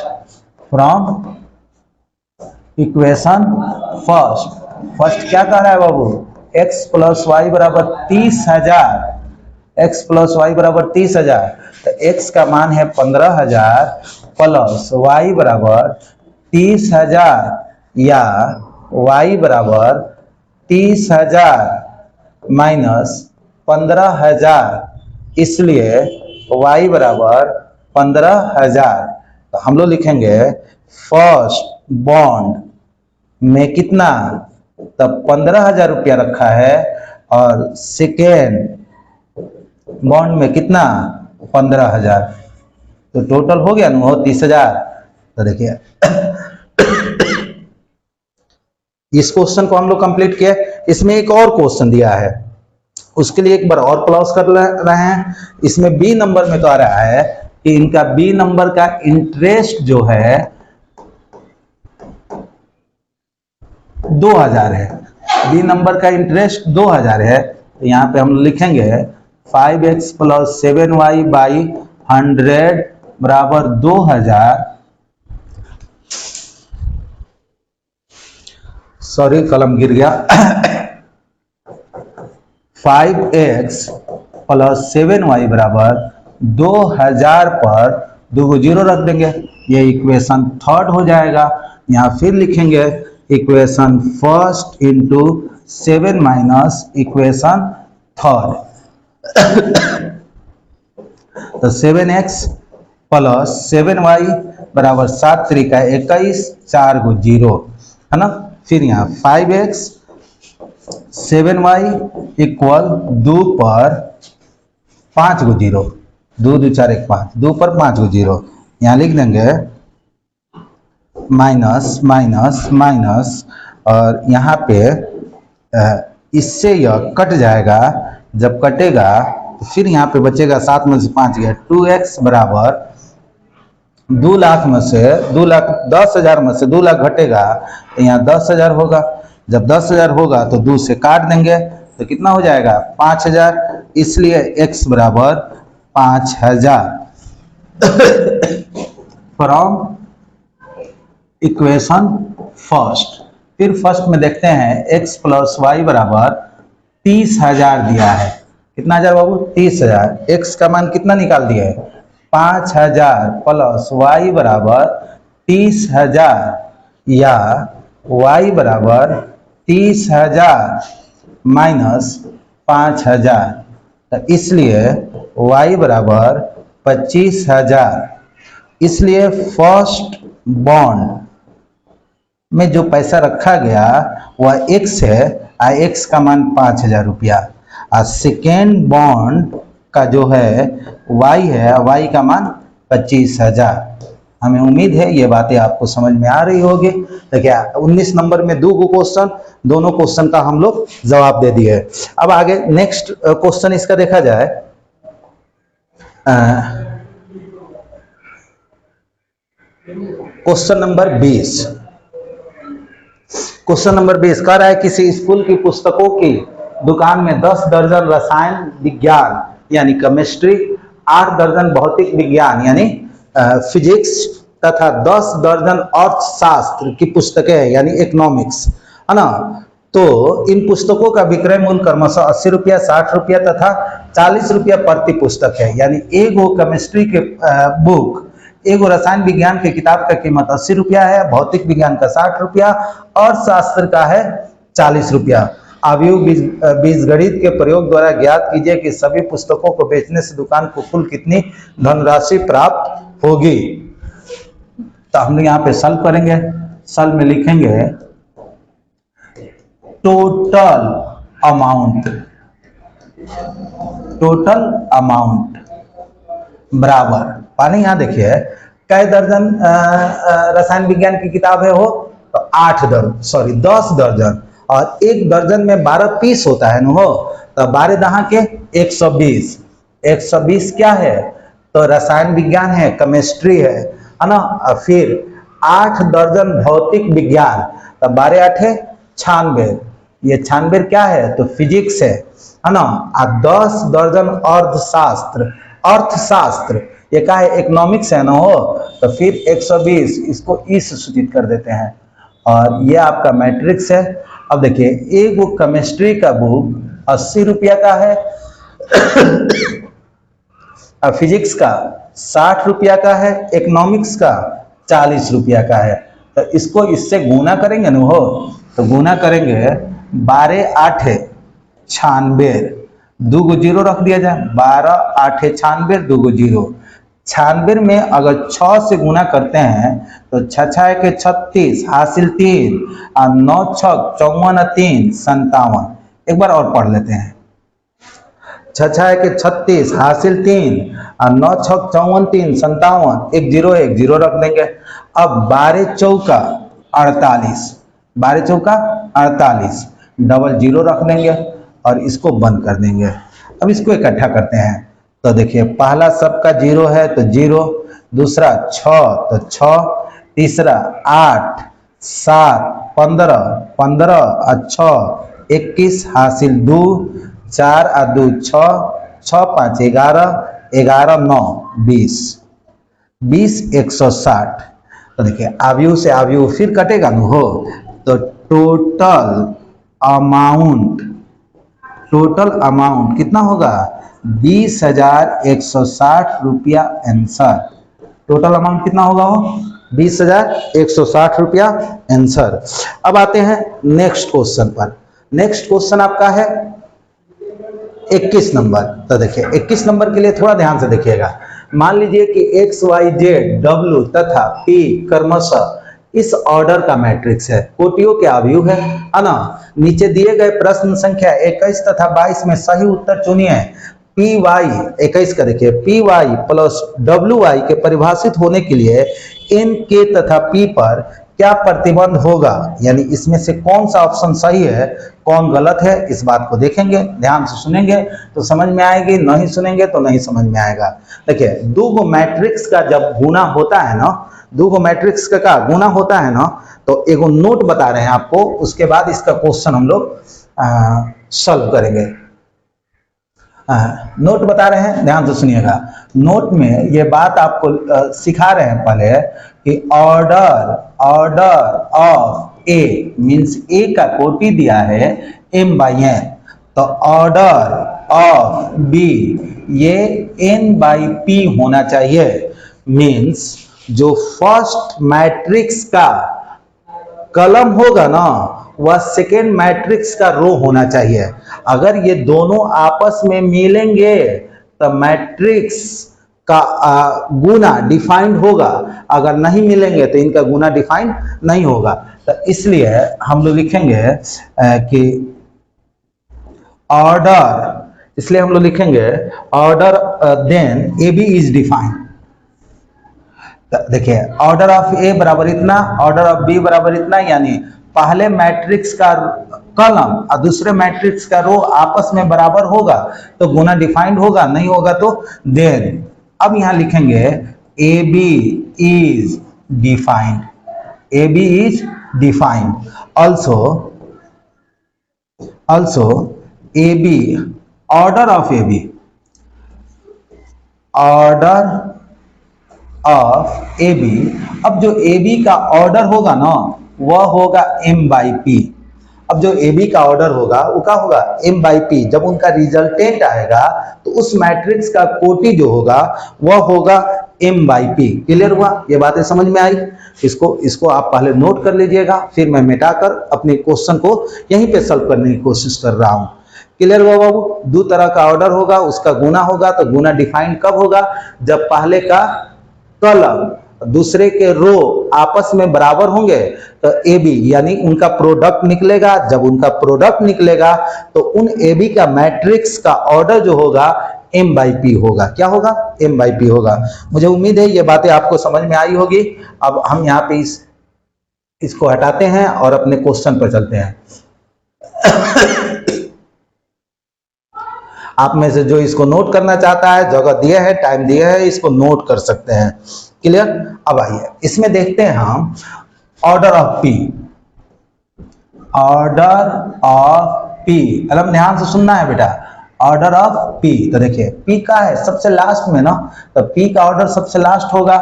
क्या कह रहा है बाबू, x प्लस वाई बराबर 30,000, x प्लस वाई बराबर 30,000, तो x का मान है 15,000 प्लस y बराबर 30,000 या y बराबर 30,000 माइनस 15,000, इसलिए y बराबर 15,000। तो हम लोग लिखेंगे फर्स्ट बॉन्ड में कितना, तब 15,000 रुपया रखा है, और सेकेंड बॉन्ड में कितना 15,000, तो टोटल हो गया ना 30,000। तो देखिए इस क्वेश्चन को हम लोग कंप्लीट किए। इसमें एक और क्वेश्चन दिया है, उसके लिए एक बार और क्लोज कर रहे हैं। इसमें बी नंबर में कह रहा है कि इनका बी नंबर का इंटरेस्ट जो है 2000 है, बी नंबर का इंटरेस्ट 2000 है। तो यहाँ पे हम लिखेंगे 5x प्लस 7y बाई 100 बराबर 2000, सॉरी कलम गिर गया, 5x प्लस 7y बराबर 2000 पर 2 को 0 रख देंगे, ये इक्वेशन थर्ड हो जाएगा। यहाँ फिर लिखेंगे equation first into 7 minus equation third, तो 7x प्लस 7y बराबर 7 त्रिका 21, 4 को 0 है ना। फिर यहाँ 5x 7y इक्वल 2 पर 5 को 0, 2 2 4 1 5, 2 पर 5 को 0, यहाँ लिख देंगे माइनस माइनस माइनस, और यहाँ पे इससे यह कट जाएगा, जब कटेगा तो फिर यहाँ पे बचेगा 7 में से 5 गया 2x बराबर 2 लाख में से 2 लाख 10,000 में से 2 लाख घटेगा तो यहाँ 10,000 होगा, जब 10,000 होगा तो 2 से काट देंगे तो कितना हो जाएगा 5,000, इसलिए x बराबर 5,000। फ्रॉम इक्वेशन फर्स्ट, फिर फर्स्ट में देखते हैं x प्लस वाई बराबर 30,000 दिया है, कितना हजार बाबू 30,000, x का मान कितना निकाल दिया है 5,000 प्लस y बराबर 30,000 या y बराबर 30,000 माइनस 5,000, तो इसलिए y बराबर 25,000। इसलिए फर्स्ट बॉन्ड में जो पैसा रखा गया वह x है, x का मान 5,000 रुपया, और सेकेंड बॉन्ड का जो है y है, y का मान 25,000। हमें उम्मीद है ये बातें आपको समझ में आ रही होगी। तो क्या 19 नंबर में 2 क्वेश्चन, दोनों क्वेश्चन का हम लोग जवाब दे दिए। अब आगे नेक्स्ट क्वेश्चन इसका देखा जाए। क्वेश्चन नंबर 20, क्वेश्चन नंबर 20 कह रहा है किसी स्कूल की पुस्तकों की दुकान में 10 दर्जन रसायन विज्ञान यानी केमिस्ट्री, 8 दर्जन भौतिक विज्ञान यानी फिजिक्स तथा 10 दर्जन अर्थशास्त्र की पुस्तकें हैं यानी इकोनॉमिक्स, है ना। तो इन पुस्तकों का विक्रय मूल्य क्रमशः 80 रुपया, 60 रुपया तथा 40 रुपया प्रति पुस्तक है। यानी एगो केमिस्ट्री के बुक, एगो रसायन विज्ञान की किताब का कीमत 80 रुपया है, भौतिक विज्ञान का 60 रुपया और शास्त्र का है 40 रुपया। अवयव बीजगणित के प्रयोग द्वारा ज्ञात कीजिए कि सभी पुस्तकों को बेचने से दुकान को कुल कितनी धनराशि प्राप्त होगी। तो हम लोग यहाँ पे सॉल्व करेंगे। सॉल्व में लिखेंगे टोटल अमाउंट बराबर, पानी यहाँ देखिए कई दर्जन रसायन विज्ञान की किताब है हो, तो 10 दर्जन, और एक दर्जन में 12 पीस होता है न हो, तो 12 दहा के 120, 120 क्या है, तो रसायन विज्ञान है, केमिस्ट्री है ना। और फिर 8 दर्जन भौतिक विज्ञान, तो 12 8 96, ये 96 क्या है, तो फिजिक्स है ना। और 10 दर्जन अर्थशास्त्र, अर्थशास्त्र ये क्या है, इकोनॉमिक्स है ना हो, तो फिर 120 इसको ई से सूचित कर देते हैं, और ये आपका मैट्रिक्स है। अब देखिए एक वो केमिस्ट्री का बुक 80 रुपया का है, फिजिक्स का 60 रुपया का है, इकोनॉमिक्स का 40 रुपया का है। तो इसको इससे गुना करेंगे ना हो, तो गुना करेंगे 12 8 96, 2 गो जीरो रख दिया जाए, 12 8 96, 2 गो जीरो। 96 में अगर 6 से गुना करते हैं तो 6 6 के 36 हासिल 3, और 9 6 54 3 57। एक बार और पढ़ लेते हैं, 6 6 के 36 हासिल 3, और 9 6 54 3 57, एक जीरो रख देंगे। अब 12 चौका 48, 12 चौका 48, डबल जीरो रख देंगे और इसको बंद कर देंगे। अब इसको इकट्ठा करते हैं, तो देखिए पहला सबका जीरो है तो जीरो, दूसरा 6 तो 6, तीसरा 8 7 15 15 और 6 21 हासिल 2, 4 और 2 6, 6 5 11, 11 9 20, 20 160। तो देखिए आव्यूह से आव्यूह फिर कटेगा न हो, तो टोटल अमाउंट कितना होगा, 20,160 रुपया आंसर। टोटल अमाउंट कितना होगा हो, 20,160 रुपया आंसर। अब आते हैं नेक्स्ट क्वेश्चन पर। नेक्स्ट क्वेश्चन आपका है 21 नंबर। तो देखिए 21 नंबर के लिए थोड़ा ध्यान से देखिएगा। मान लीजिए कि x y z w तथा p क्रमशः इस ऑर्डर का मैट्रिक्स है, कोटियों के आव्यूह है ना। नीचे दिए गए प्रश्न संख्या 21 तथा 22 में सही उत्तर चुनिए। पी वाई 21 का देखिए, P Y plus W Y के परिभाषित होने के लिए एन के तथा पी पर क्या प्रतिबंध होगा, यानी इसमें से कौन सा ऑप्शन सही है कौन गलत है, इस बात को देखेंगे। ध्यान से सुनेंगे तो समझ में आएगी, नहीं सुनेंगे तो नहीं समझ में आएगा। देखिए दो गो मैट्रिक्स का जब गुना होता है ना, दो गो मैट्रिक्स का गुना होता है ना, तो एगो नोट बता रहे हैं आपको, उसके बाद इसका क्वेश्चन हम लोग सॉल्व करेंगे। नोट बता रहे हैं, ध्यान से सुनिएगा। नोट में ये बात आपको सिखा रहे हैं पहले कि ऑर्डर ऑफ ए मीन्स ए का कोटि दिया है m/n, तो ऑर्डर ऑफ बी ये n/p होना चाहिए। मीन्स जो फर्स्ट मैट्रिक्स का कॉलम होगा ना, वह सेकेंड मैट्रिक्स का रो होना चाहिए। अगर ये दोनों आपस में मिलेंगे तो मैट्रिक्स का गुना डिफाइंड होगा, अगर नहीं मिलेंगे तो इनका गुना डिफाइंड नहीं होगा। तो इसलिए हम लोग लिखेंगे कि ऑर्डर, इसलिए हम लोग लिखेंगे order then A B is defined. देखिए ऑर्डर ऑफ ए बराबर इतना, ऑर्डर ऑफ बी बराबर इतना, यानी पहले मैट्रिक्स का कॉलम और दूसरे मैट्रिक्स का रो आपस में बराबर होगा तो गुना डिफाइंड होगा, नहीं होगा तो देन। अब यहां लिखेंगे A B is defined, A B is defined. Also A B, order of A B, order of A B. अब जो ए बी का ऑर्डर होगा ना, वह होगा m/p। अब जो ए बी का ऑर्डर होगा वो क्या होगा, m/p। जब उनका रिजल्टेंट आएगा तो उस मैट्रिक्स का कोटि जो होगा वह होगा m/p। क्लियर हुआ, ये बातें समझ में आई। इसको आप पहले नोट कर लीजिएगा, फिर मैं मिटाकर अपने क्वेश्चन को यहीं पे सॉल्व करने की कोशिश कर रहा हूं। क्लियर हुआ बाबू। दो तरह का ऑर्डर होगा, उसका गुना होगा, तो गुना डिफाइंड कब होगा, जब पहले का कॉलम दूसरे के रो आपस में बराबर होंगे तो ए बी यानी उनका प्रोडक्ट निकलेगा। जब उनका प्रोडक्ट निकलेगा तो उन ए बी का मैट्रिक्स का ऑर्डर जो होगा m/p होगा। क्या होगा, m/p होगा। मुझे उम्मीद है ये बातें आपको समझ में आई होगी। अब हम यहाँ पे इसको हटाते हैं और अपने क्वेश्चन पर चलते हैं। आप में से जो इसको नोट करना चाहता है, जगह दिया है, टाइम दिया है, इसको नोट कर सकते हैं। क्लियर? अब आइए इसमें देखते हैं हम order of P. Order of P, मतलब ध्यान से सुनना है बेटा। ऑर्डर ऑफ पी, तो देखिए पी का है सबसे लास्ट में ना, तो पी का ऑर्डर सबसे लास्ट होगा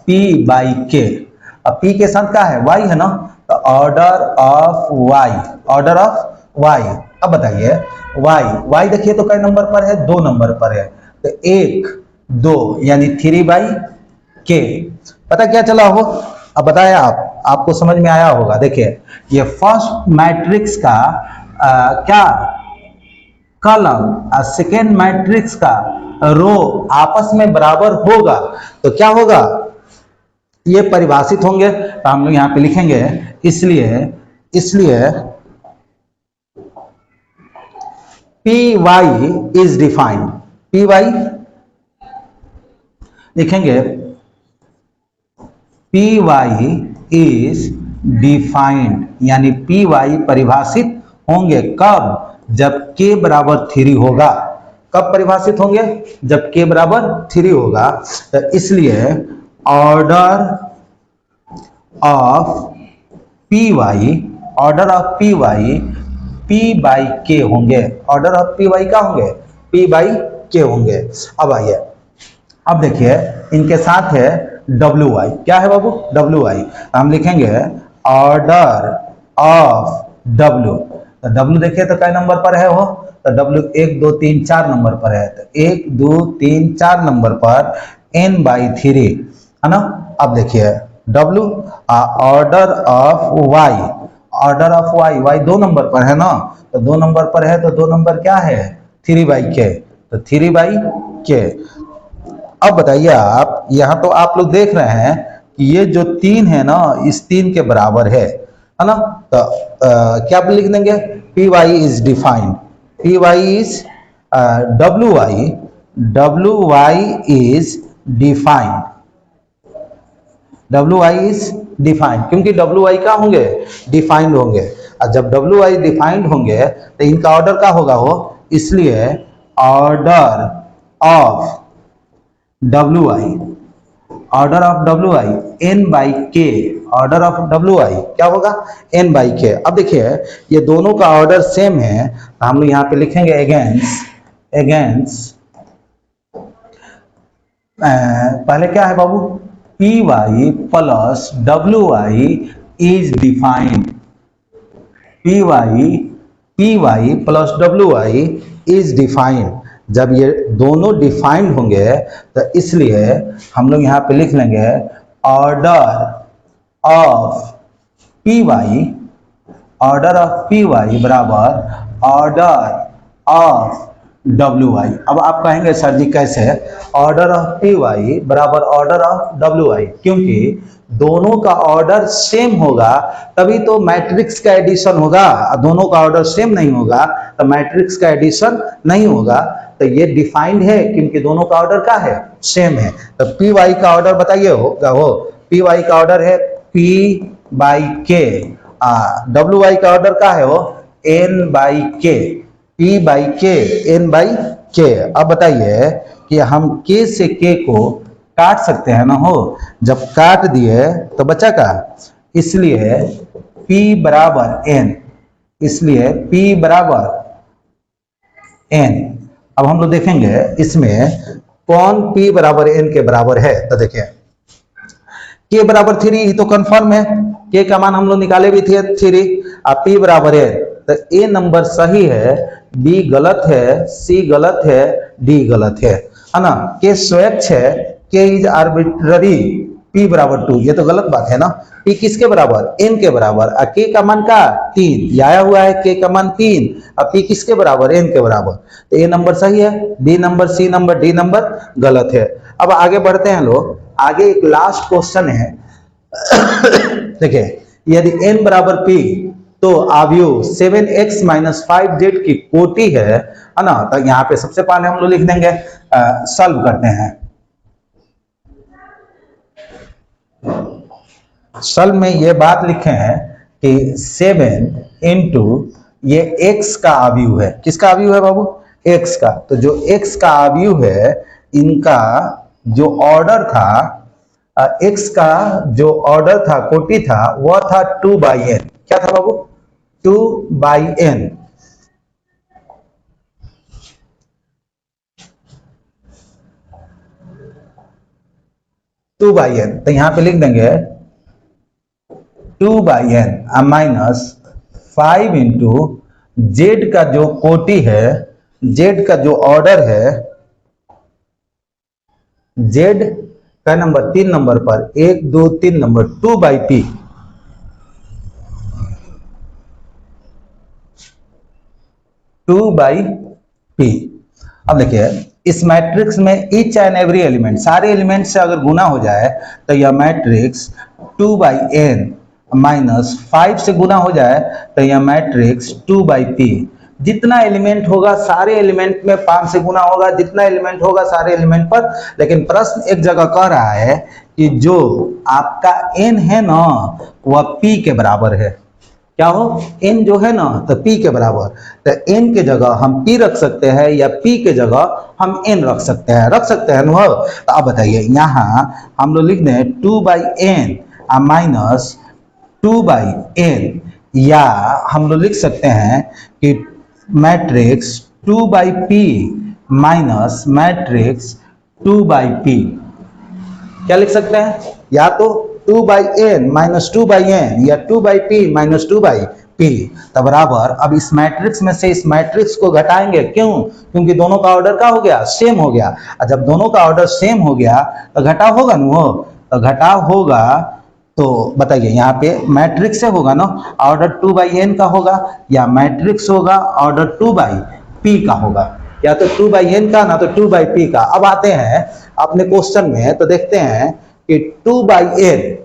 पी बाई के। अब पी के साथ क्या है, वाई है ना, तो order of Y, order of Y. अब बताइए वाई, वाई देखिए तो कई नंबर पर है, 2 नंबर पर है, तो 1 2 यानी 3 बाई के। पता क्या चला हो? अब बताया आपको समझ में आया होगा। देखिए ये फर्स्ट मैट्रिक्स का क्या कॉलम और सेकेंड मैट्रिक्स का रो आपस में बराबर होगा तो क्या होगा, ये परिभाषित होंगे। तो हम लोग यहाँ पे लिखेंगे इसलिए P Y is defined, P Y लिखेंगे पी वाई इज डिफाइंड, यानी पी वाई परिभाषित होंगे कब, जब k बराबर 3 होगा। कब परिभाषित होंगे, जब k बराबर 3 होगा। तो इसलिए order of P Y, order of P Y p by के होंगे। ऑर्डर ऑफ पी वाई क्या होंगे, p बाई के होंगे। अब आइए, अब देखिए इनके साथ है डब्ल्यू वाई। क्या है बाबू, डब्ल्यू वाई। हम लिखेंगे ऑर्डर ऑफ डब्ल्यू। तो डब्ल्यू देखिए तो कई नंबर पर है वो, तो डब्ल्यू 1 2 3 4 नंबर पर है, तो 1 2 3 4 नंबर पर n बाई 3 है ना। अब देखिए W order of Y, order of Y, Y 2 number पर है ना, तो 2 नंबर पर है, तो 2 नंबर क्या है 3 बाई के, तो 3 बाई के। अब बताइए आप, यहाँ तो आप लोग देख रहे हैं कि ये जो 3 है ना, इस 3 के बराबर है ना। तो क्या लिख देंगे, P Y is defined, P Y is W Y is defined, W Y is defined, क्योंकि डब्ल्यू वाई क्या होंगे, डिफाइंड होंगे। और जब डब्ल्यू वाई डिफाइंड होंगे तो इनका ऑर्डर क्या होगा हो, इसलिए order of W I, order of W I N by के, ऑर्डर ऑफ डब्ल्यू आई क्या होगा, एन बाई के। अब देखिए ये दोनों का ऑर्डर सेम है, तो हम लोग यहाँ पे लिखेंगे अगेंस्ट पहले क्या है बाबू, P Y plus W I is defined, P Y plus W I is defined. जब ये दोनों डिफाइंड होंगे तो इसलिए हम लोग यहाँ पे लिख लेंगे order of P Y, order of P Y बराबर ऑर्डर ऑफ डब्ल्यू आई। अब आप कहेंगे सर जी कैसे, ऑर्डर ऑफ पी वाई बराबर ऑर्डर ऑफ डब्ल्यू आई, क्योंकि दोनों का ऑर्डर सेम होगा तभी तो मैट्रिक्स का एडिशन होगा। दोनों का ऑर्डर सेम नहीं होगा तो मैट्रिक्स का एडिशन नहीं होगा। तो ये डिफाइंड है क्योंकि दोनों का ऑर्डर क्या है, सेम है। तो पी वाई का ऑर्डर बताइए होगा, हो पी वाई का ऑर्डर है पी बाई के, डब्ल्यू वाई का ऑर्डर क्या है, वो एन बाई के, पी बाई के एन बाई के। अब बताइए कि हम के से के को काट सकते हैं ना, हो जब काट दिए तो बचा का, इसलिए P बराबर n, इसलिए P बराबर n। अब हम लोग देखेंगे इसमें कौन P बराबर n के बराबर है। तो देखिए K बराबर 3 ही तो कंफर्म है, K का मान हम लोग निकाले भी थे 3, अब P बराबर n, तो A नंबर सही है, B गलत है, C गलत है, D गलत है ना। K स्वैच्छ है, K इज आर्बिट्ररी, P बराबर 2, ये तो गलत बात है ना। P किसके बराबर, n के बराबर, K का मान का 3, ये आया हुआ है K का मान 3, अब P किसके बराबर, n के बराबर। तो A नंबर सही है, B number, C number, D number गलत है। अब आगे बढ़ते हैं लोग, आगे एक लास्ट क्वेश्चन है। देखिए यदि n बराबर P तो आव्यूह 7x - 5z की कोटि है ना। तो यहाँ पे सबसे पहले हम लोग लिख देंगे, सॉल्व करते हैं। सल में ये बात लिखे हैं कि 7 इंटू ये x का आव्यूह है। किसका आव्यूह है बाबू? x का। तो जो x का आव्यूह है, इनका जो ऑर्डर था, x का जो ऑर्डर था, कोटि था, वह था 2/n। क्या था बाबू? 2/n। तो यहां पे लिख देंगे 2/n माइनस 5 इंटू जेड का जो कोटि है, जेड का जो ऑर्डर है, जेड का नंबर 3 नंबर पर 1 2 3 नंबर 2/p। अब देखिए इस मैट्रिक्स में ईच एंड एवरी एलिमेंट, सारे एलिमेंट से अगर गुना हो जाए तो यह मैट्रिक्स 2/n माइनस 5 से गुना हो जाए तो यह मैट्रिक्स 2/p। जितना एलिमेंट होगा सारे एलिमेंट में 5 से गुना होगा, जितना एलिमेंट होगा सारे एलिमेंट पर। लेकिन प्रश्न एक जगह कह रहा है कि जो आपका n है ना, वह p के बराबर है। क्या हो? n जो है ना, तो p के बराबर। तो n के जगह हम p रख सकते हैं या p के जगह हम n रख सकते हैं ना। तो अब बताइए, यहाँ हम लोग लिख दें 2/n माइनस 2/n, या हम लोग लिख सकते हैं कि matrix 2/p minus matrix 2/p। क्या लिख सकते हैं? या तो 2/n माइनस 2/n या 2/p माइनस 2/p। तब बराबर, अब इस मैट्रिक्स में से इस मैट्रिक्स को घटाएंगे। क्यों? क्योंकि दोनों का ऑर्डर क्या हो गया? सेम हो गया। और जब दोनों का ऑर्डर सेम हो गया तो घटाव होगा ना। वो तो घटाव होगा, तो बताइए यहाँ पे मैट्रिक्स से होगा ना, ऑर्डर 2/n का होगा, या मैट्रिक्स होगा ऑर्डर 2/p का होगा, या तो 2/n का ना तो 2/p का। अब आते हैं अपने क्वेश्चन में, तो देखते हैं कि 2/n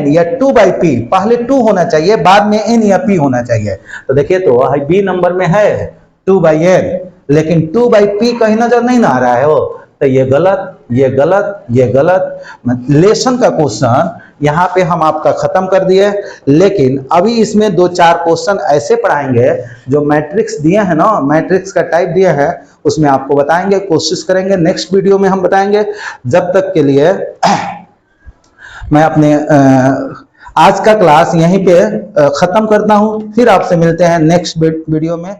या 2/p, पहले 2 होना चाहिए, बाद में n या p होना चाहिए। तो देखिए, तो बी नंबर में है 2/n, लेकिन 2/p कहीं नजर नहीं ना आ रहा है। वो तो ये गलत, ये गलत, ये गलत। लेसन का क्वेश्चन यहाँ पे हम आपका खत्म कर दिए, लेकिन अभी इसमें 2-4 क्वेश्चन ऐसे पढ़ाएंगे जो मैट्रिक्स दिए हैं ना, मैट्रिक्स का टाइप दिया है, उसमें आपको बताएंगे, कोशिश करेंगे नेक्स्ट वीडियो में हम बताएंगे। जब तक के लिए मैं अपने आज का क्लास यहीं पे खत्म करता हूं, फिर आपसे मिलते हैं नेक्स्ट वीडियो में।